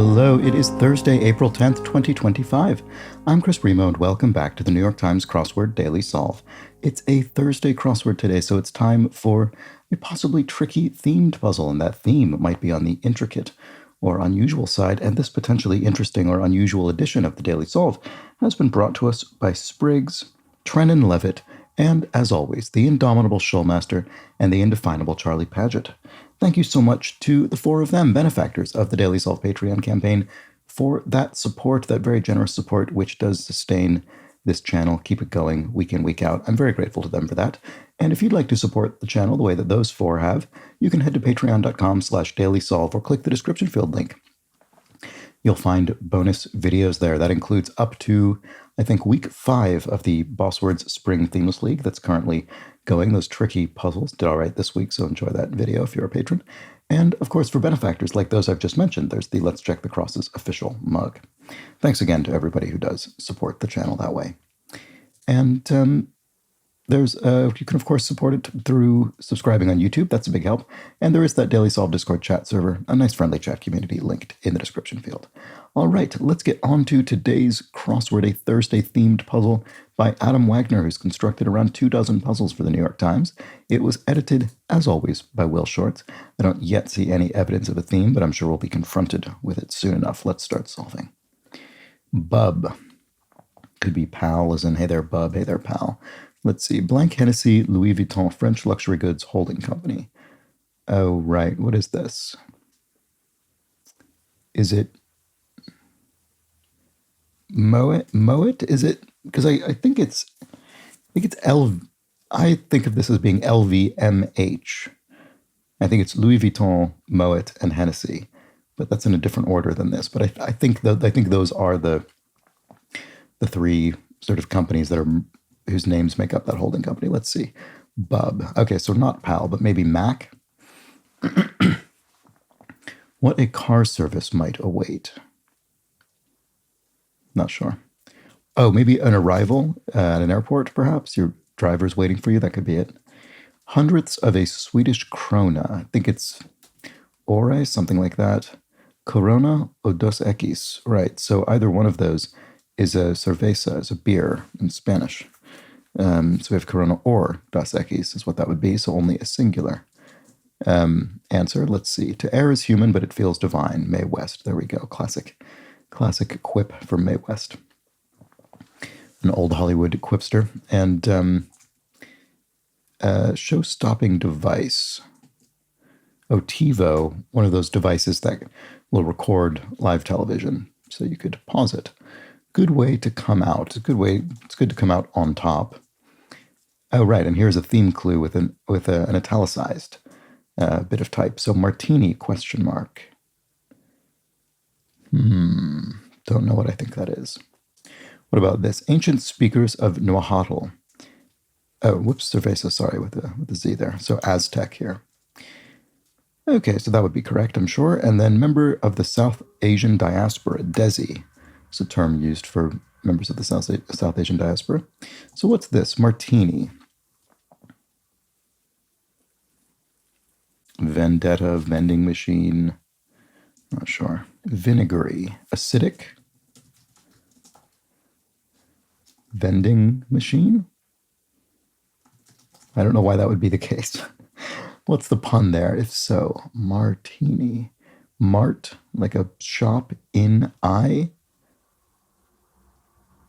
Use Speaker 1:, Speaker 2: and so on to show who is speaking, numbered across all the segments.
Speaker 1: Hello, it is Thursday, April 10th, 2025. I'm Chris Remo, and welcome back to the New York Times Crossword Daily Solve. It's a Thursday crossword today, so it's time for a possibly tricky themed puzzle, and that theme might be on the intricate or unusual side, and this potentially interesting or unusual edition of the Daily Solve has been brought to us by Spriggs, Trennan Levitt, and, as always, the indomitable Showmaster and the indefinable Charlie Paget. Thank you so much to the four of them, benefactors of the Daily Solve Patreon campaign, for that support, that very generous support, which does sustain this channel, keep it going week in, week out. I'm very grateful to them for that. And if you'd like to support the channel the way that those four have, you can head to patreon.com/dailysolve or click the description field link. You'll find bonus videos there. That includes up to, I think, week 5 of the Bosswords Spring Themeless League that's currently going. Those tricky puzzles did all right this week, so enjoy that video if you're a patron. And, of course, for benefactors like those I've just mentioned, there's the Let's Check the Crosses official mug. Thanks again to everybody who does support the channel that way. And you can, of course, support it through subscribing on YouTube. That's a big help. And there is that Daily Solve Discord chat server, a nice friendly chat community linked in the description field. All right, let's get on to today's crossword, a Thursday-themed puzzle by Adam Wagner, who's constructed around 24 puzzles for the New York Times. It was edited, as always, by Will Shortz. I don't yet see any evidence of a theme, but I'm sure we'll be confronted with it soon enough. Let's start solving. Bub. Could be pal, as in, hey there, bub, hey there, pal. Let's see. Blank Hennessy, Louis Vuitton, French Luxury Goods Holding Company. Oh, right. What is this? Is it Moet? Moet? Is it? Because I think it's L. I think of this as being LVMH. I think it's Louis Vuitton, Moet, and Hennessy, but that's in a different order than this. But I think those are the three sort of companies that are whose names make up that holding company. Let's see. Bub. Okay, so not pal, but maybe Mac. What a car service might await. Not sure. Oh, maybe an arrival at an airport, perhaps? Your driver's waiting for you. That could be it. Hundredths of a Swedish krona. I think it's ore, something like that. Corona o dos Equis. Right, so either one of those is a cerveza, is a beer in Spanish. So we have Corona or Dos Equis is what that would be, so only a singular answer. Let's see. To err is human, but it feels divine. Mae West. There we go. Classic quip from Mae West. An old Hollywood quipster. And show-stopping device. Oh, TiVo, one of those devices that will record live television, so you could pause it. Good way to come out. It's good to come out on top. Oh, right, and here's a theme clue with an italicized bit of type. So martini, question mark. Don't know what I think that is. What about this? Ancient speakers of Nahuatl. Oh, whoops, cerveza, sorry, with the Z there. So Aztec here. Okay, so that would be correct, I'm sure. And then member of the South Asian diaspora, Desi. It's a term used for members of the South Asian diaspora. So what's this? Martini. Vendetta, vending machine. Not sure. Vinegary. Acidic. Vending machine? I don't know why that would be the case. What's the pun there? If so, martini. Mart, like a shop in I?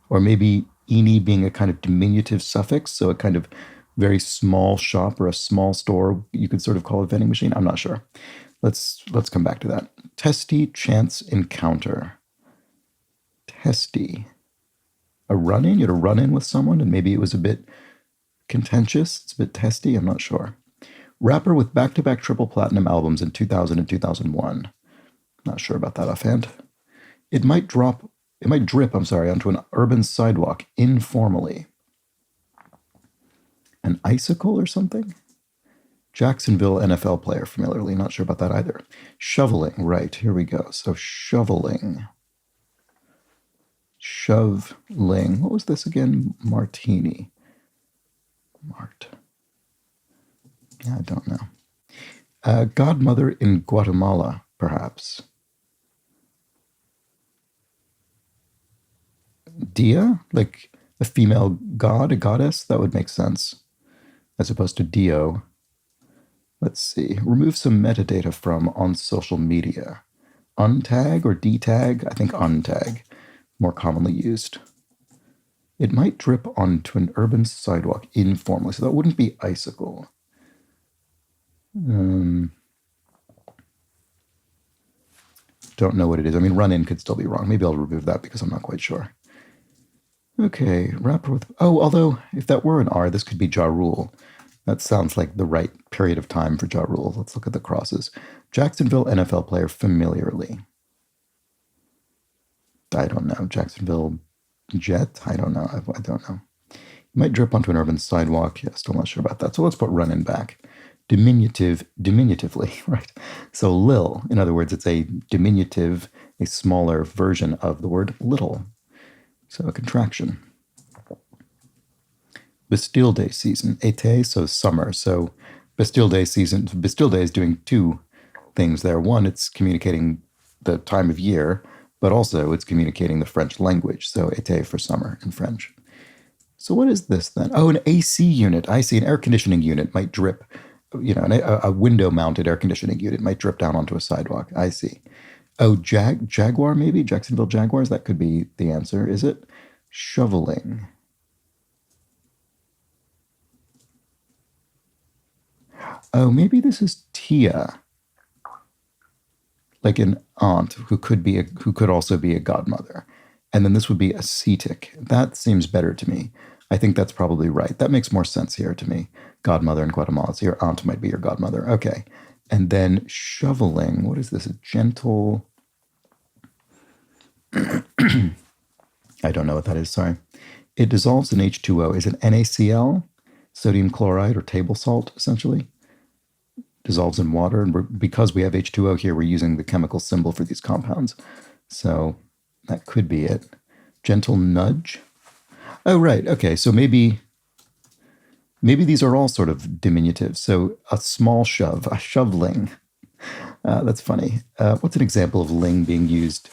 Speaker 1: Or maybe "ini" being a kind of diminutive suffix, so a kind of very small shop or a small store, you could sort of call a vending machine. I'm not sure. Let's come back to that. Testy chance encounter. Testy. A run-in? You had a run-in with someone, and maybe it was a bit contentious. It's a bit testy. I'm not sure. Rapper with back-to-back triple platinum albums in 2000 and 2001. Not sure about that offhand. It might drip, onto an urban sidewalk informally. An icicle or something? Jacksonville NFL player, familiarly. Not sure about that either. Shoveling, right, here we go. So shoveling. Shoveling. What was this again? Martini. Mart. I don't know. Godmother in Guatemala, perhaps. Dia, like a female god, a goddess, that would make sense, as opposed to Dio. Let's see. Remove some metadata from on social media. Untag or detag? I think untag, more commonly used. It might drip onto an urban sidewalk informally, so that wouldn't be icicle. Don't know what it is. I mean, run in could still be wrong. Maybe I'll remove that because I'm not quite sure. Okay, rapper with... Oh, although if that were an R, this could be Ja Rule. That sounds like the right period of time for Ja Rule. Let's look at the crosses. Jacksonville NFL player familiarly. I don't know. Jacksonville Jet? I don't know. I don't know. It might drip onto an urban sidewalk. Yeah, still not sure about that. So let's put run in back. Diminutively, right? So Lil, in other words, it's a diminutive, a smaller version of the word little. So a contraction. Bastille Day season. Été, so summer. So Bastille Day season. Bastille Day is doing two things there. One, it's communicating the time of year, but also it's communicating the French language. So été for summer in French. So what is this then? Oh, an AC unit. I see. An air conditioning unit might drip. You know, a window-mounted air conditioning unit might drip down onto a sidewalk. I see. Oh, Jaguar maybe? Jacksonville Jaguars? That could be the answer, is it? Shoveling. Oh, maybe this is Tia, like an aunt who could also be a godmother, and then this would be ascetic. That seems better to me. I think that's probably right. That makes more sense here to me. Godmother in Guatemala. So your aunt might be your godmother. Okay, and then shoveling. What is this? A gentle. I don't know what that is. Sorry. It dissolves in H2O. Is it NaCl, sodium chloride, or table salt, essentially? Dissolves in water, and because we have H2O here, we're using the chemical symbol for these compounds. So that could be it. Gentle nudge. Oh, right. Okay, so maybe these are all sort of diminutives. So a small shove, a shoveling. That's funny. What's an example of ling being used?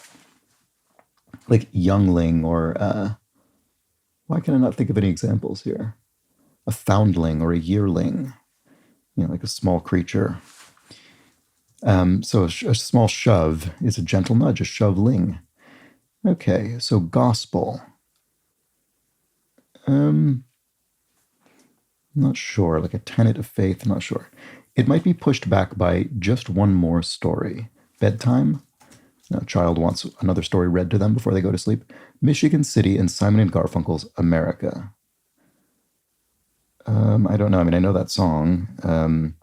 Speaker 1: Like youngling or why can I not think of any examples here? A foundling or a yearling. You know, like a small creature. So a small shove is a gentle nudge, a shoveling. Okay, so gospel. Not sure, like a tenet of faith, not sure. It might be pushed back by just one more story. Bedtime. A child wants another story read to them before they go to sleep. Michigan City and Simon and Garfunkel's America. I don't know. I mean, I know that song. I'm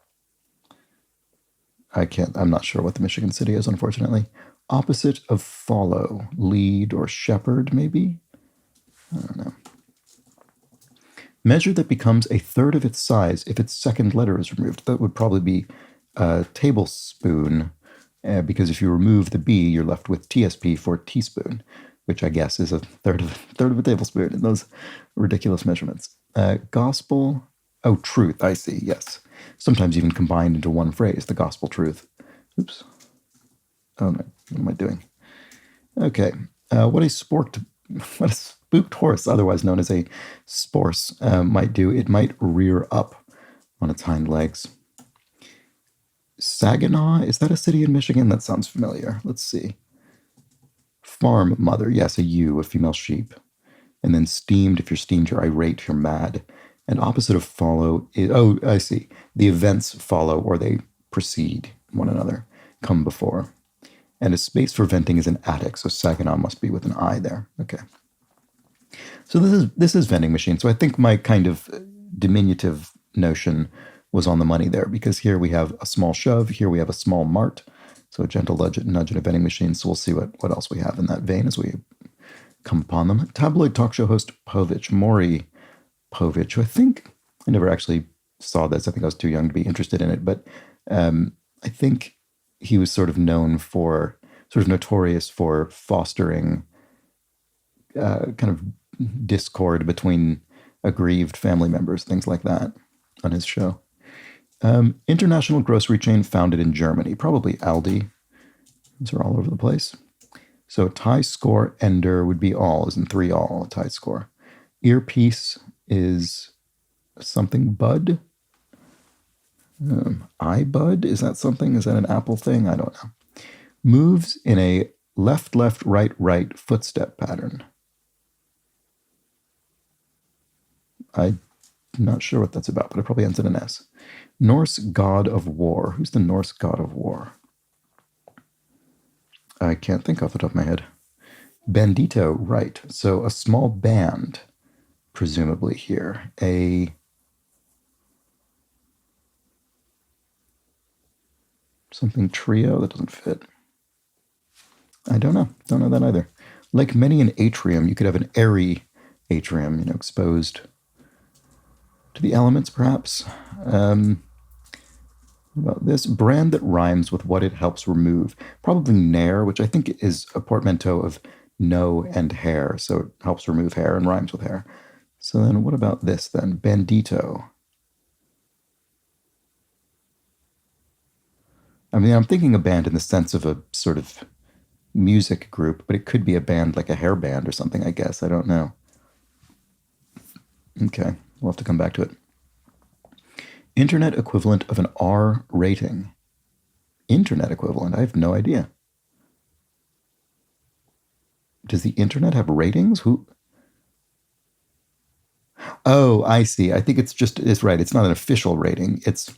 Speaker 1: not sure what the Michigan City is, unfortunately. Opposite of follow, lead, or shepherd, maybe? I don't know. Measure that becomes a third of its size if its second letter is removed. That would probably be a tablespoon, because if you remove the B, you're left with TSP for teaspoon, which I guess is a third of a tablespoon in those ridiculous measurements. Gospel. Oh, truth. I see. Yes. Sometimes even combined into one phrase, the gospel truth. Oops. Oh, no. What am I doing? Okay. What a spooked horse, otherwise known as a sporse, might do, it might rear up on its hind legs. Saginaw, is that a city in Michigan? That sounds familiar. Let's see. Farm mother, yes, a ewe, a female sheep. And then steamed, if you're steamed, you're irate, you're mad. And opposite of follow is, oh, I see. The events follow or they precede one another, come before. And a space for venting is an attic, so Saginaw must be with an I there. Okay. So this is vending machine. So I think my kind of diminutive notion was on the money there, because here we have a small shove, here we have a small mart, so a gentle nudge in a vending machine. So we'll see what else we have in that vein as we come upon them. Tabloid talk show host Maury Povich, who I never actually saw this. I think I was too young to be interested in it, but I think he was sort of notorious for fostering kind of discord between aggrieved family members, things like that, on his show. International grocery chain founded in Germany, probably Aldi. These are all over the place. So tie score ender would be all, is in 3 all, tie score. Earpiece is something bud. iBud, is that something? Is that an Apple thing? I don't know. Moves in a left, left, right, right footstep pattern. I'm not sure what that's about, but it probably ends in an S. Norse god of war. Who's the Norse god of war? I can't think off the top of my head. Bandito, right. So a small band, presumably here. Something trio, that doesn't fit. I don't know. Don't know that either. Like many an atrium, you could have an airy atrium, exposed to the elements, perhaps. About this brand that rhymes with what it helps remove. Probably nair, which I think is a portmanteau of no and hair, so it helps remove hair and rhymes with hair. So then what about this then? Bandito. I mean, I'm thinking a band in the sense of a sort of music group, but it could be a band like a hair band or something, I guess. I don't know. Okay, we'll have to come back to it. Internet equivalent of an R rating. Internet equivalent? I have no idea. Does the internet have ratings? Who? Oh, I see. I think it's right. It's not an official rating. It's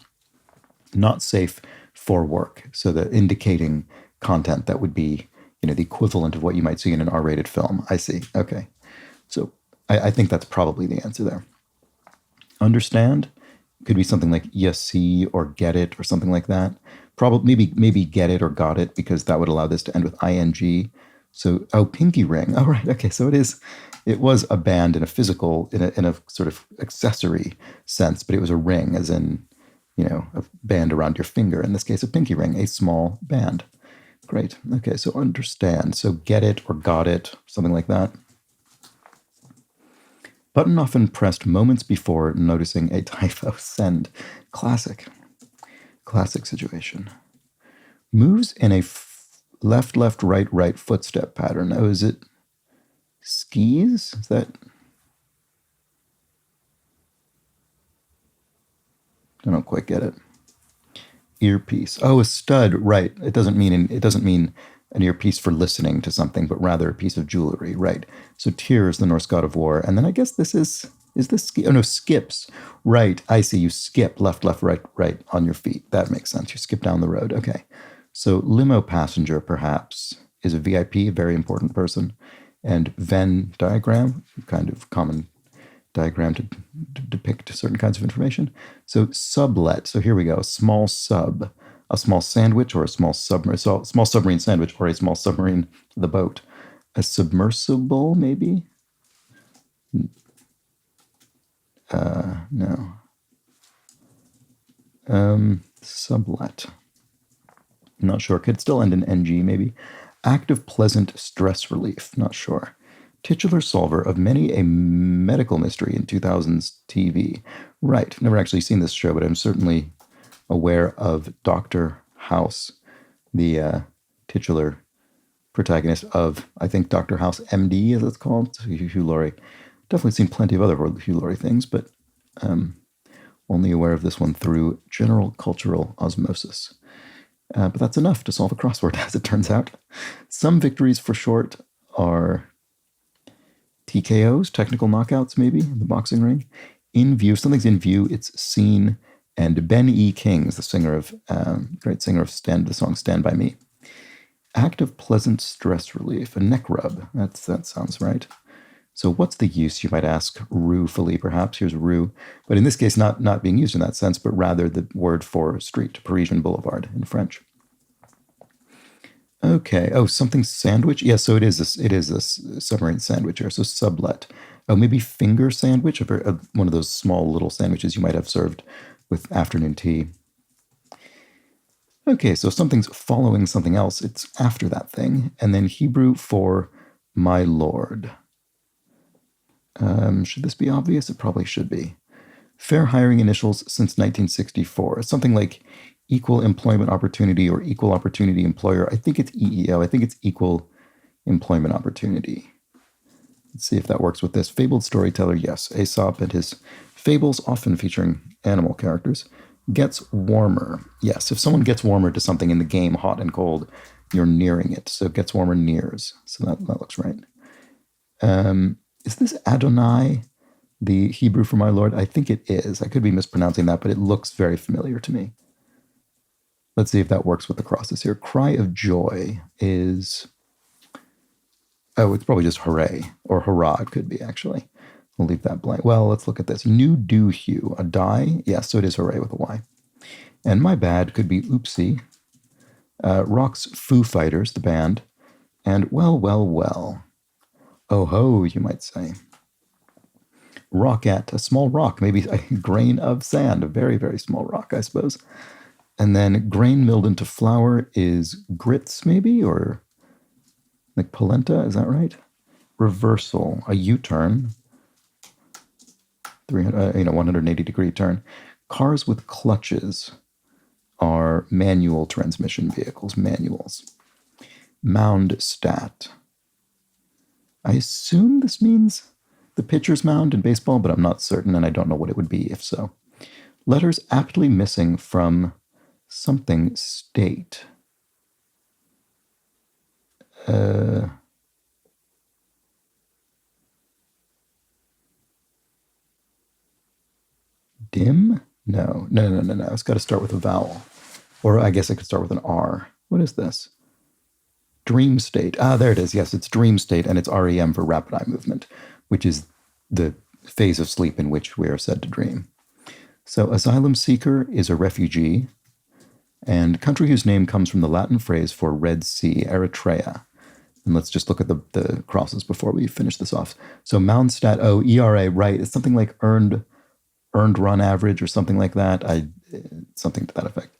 Speaker 1: not safe for work. So the indicating content that would be, the equivalent of what you might see in an R-rated film. I see. Okay. So I think that's probably the answer there. Understand could be something like you see or get it or something like that. Probably maybe get it or got it, because that would allow this to end with ing. So pinky ring. Oh right. Okay. So it was a band in a physical, in a sort of accessory sense, but it was a ring, as in, a band around your finger. In this case, a pinky ring, a small band. Great. Okay, so understand. So get it or got it, something like that. Button often pressed moments before noticing a typo. Send. Classic. Classic situation. Moves in a left, left, right, right footstep pattern. Oh, is it skis? Is that... I don't quite get it. Earpiece. Oh, a stud. Right. It doesn't mean an earpiece for listening to something, but rather a piece of jewelry. Right. So Tyr is the Norse god of war, and then I guess this is this ski? Oh no, skips. Right. I see. You skip left, left, right, right on your feet. That makes sense. You skip down the road. Okay. So limo passenger perhaps is a VIP, a very important person, and Venn diagram, kind of common diagram to depict certain kinds of information. So sublet. So here we go. Small sub. A small sandwich or a small submarine. So small submarine sandwich or a small submarine, the boat. A submersible, maybe? No. Sublet. Not sure. Could still end in ng, maybe. Active pleasant stress relief. Not sure. Titular solver of many a medical mystery in 2000s TV. Right. Never actually seen this show, but I'm certainly aware of Dr. House, the titular protagonist of, I think, Dr. House MD, as it's called. Hugh Laurie. Definitely seen plenty of other Hugh Laurie things, but only aware of this one through general cultural osmosis. But that's enough to solve a crossword, as it turns out. Some victories for short are TKOs, technical knockouts, maybe, in the boxing ring. In view, if something's in view, it's seen. And Ben E. King is the singer of, great singer of the song Stand By Me. Act of pleasant stress relief, a neck rub. That sounds right. So what's the use, you might ask, ruefully perhaps? Here's rue. But in this case, not being used in that sense, but rather the word for street, Parisian boulevard in French. Okay. Oh, something sandwich? Yeah, so it is a submarine sandwich here. So sublet. Oh, maybe finger sandwich, one of those small little sandwiches you might have served with afternoon tea. Okay, so something's following something else. It's after that thing. And then Hebrew for my lord. Should this be obvious? It probably should be. Fair hiring initials since 1964. Something like equal employment opportunity or equal opportunity employer. I think it's EEO. I think it's equal employment opportunity. Let's see if that works with this. Fabled storyteller, yes. Aesop and his fables, often featuring animal characters. Gets warmer. Yes, if someone gets warmer to something in the game, hot and cold, you're nearing it. So gets warmer nears. So that looks right. Is this Adonai, the Hebrew for my Lord? I think it is. I could be mispronouncing that, but it looks very familiar to me. Let's see if that works with the crosses here. Cry of joy is... Oh, it's probably just hooray, or hurrah it could be, actually. We'll leave that blank. Well, let's look at this. New do hue, a die. Yes, so it is hooray with a Y. And my bad could be oopsie. Rock's Foo Fighters, the band. And well, well, well. Oh ho, you might say. Rockette, a small rock, maybe a grain of sand, a very, very small rock, I suppose. And then grain milled into flour is grits, maybe, or like polenta, is that right? Reversal, a U-turn, 180-degree turn. Cars with clutches are manual transmission vehicles, manuals. Mound stat. I assume this means the pitcher's mound in baseball, but I'm not certain, and I don't know what it would be if so. Letters aptly missing from something state. Dim? No. It's got to start with a vowel. Or I guess it could start with an R. What is this? Dream state. Ah, there it is. Yes, it's dream state, and it's REM for rapid eye movement, which is the phase of sleep in which we are said to dream. So asylum seeker is a refugee, and country whose name comes from the Latin phrase for Red Sea, Eritrea. And let's just look at the crosses before we finish this off. So mound stat, ERA, right. It's something like earned run average or something like that. Something to that effect.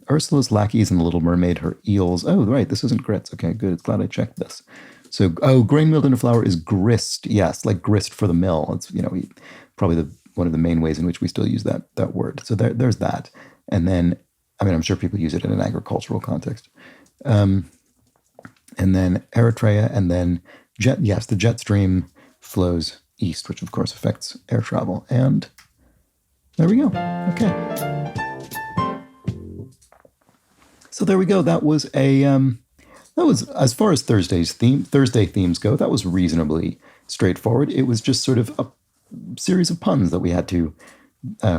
Speaker 1: Ursula's lackeys in The Little Mermaid, her eels. Oh, right, this isn't grits. Okay, good. It's glad I checked this. So, grain milled into flour is grist. Yes, like grist for the mill. It's, probably one of the main ways in which we still use that word. So there's that. And then, I'm sure people use it in an agricultural context. And then Eritrea, and then the jet stream flows east, which of course affects air travel. And there we go. Okay. So there we go. That was as far as Thursday themes go, that was reasonably straightforward. It was just sort of a series of puns that we had to,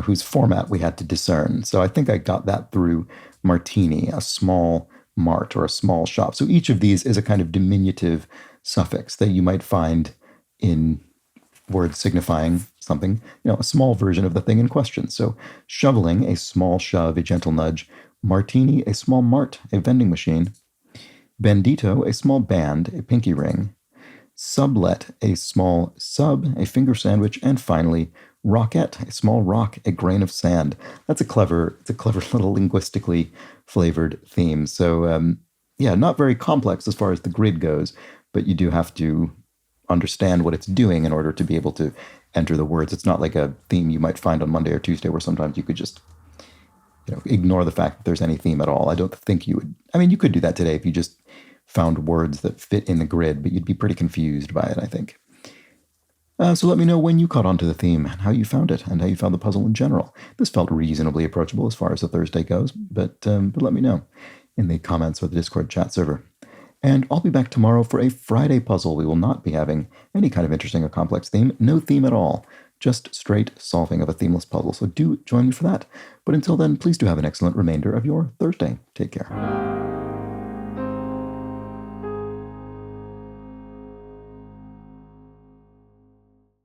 Speaker 1: whose format we had to discern. So I think I got that through martini, a small mart or a small shop. So each of these is a kind of diminutive suffix that you might find in words signifying something, a small version of the thing in question. So shoveling, a small shove, a gentle nudge. Martini, a small mart, a vending machine. Bandito, a small band, a pinky ring. Sublet, a small sub, a finger sandwich. And finally, rockette, a small rock, a grain of sand. It's a clever little linguistically flavored theme. So, not very complex as far as the grid goes, but you do have to understand what it's doing in order to be able to enter the words. It's not like a theme you might find on Monday or Tuesday where sometimes you could just ignore the fact that there's any theme at all. I don't think you would. You could do that today if you just found words that fit in the grid, but you'd be pretty confused by it, I think. So let me know when you caught on to the theme and how you found it and how you found the puzzle in general. This felt reasonably approachable as far as the Thursday goes, but let me know in the comments or the Discord chat server. And I'll be back tomorrow for a Friday puzzle. We will not be having any kind of interesting or complex theme, no theme at all. Just straight solving of a themeless puzzle. So do join me for that. But until then, please do have an excellent remainder of your Thursday. Take care.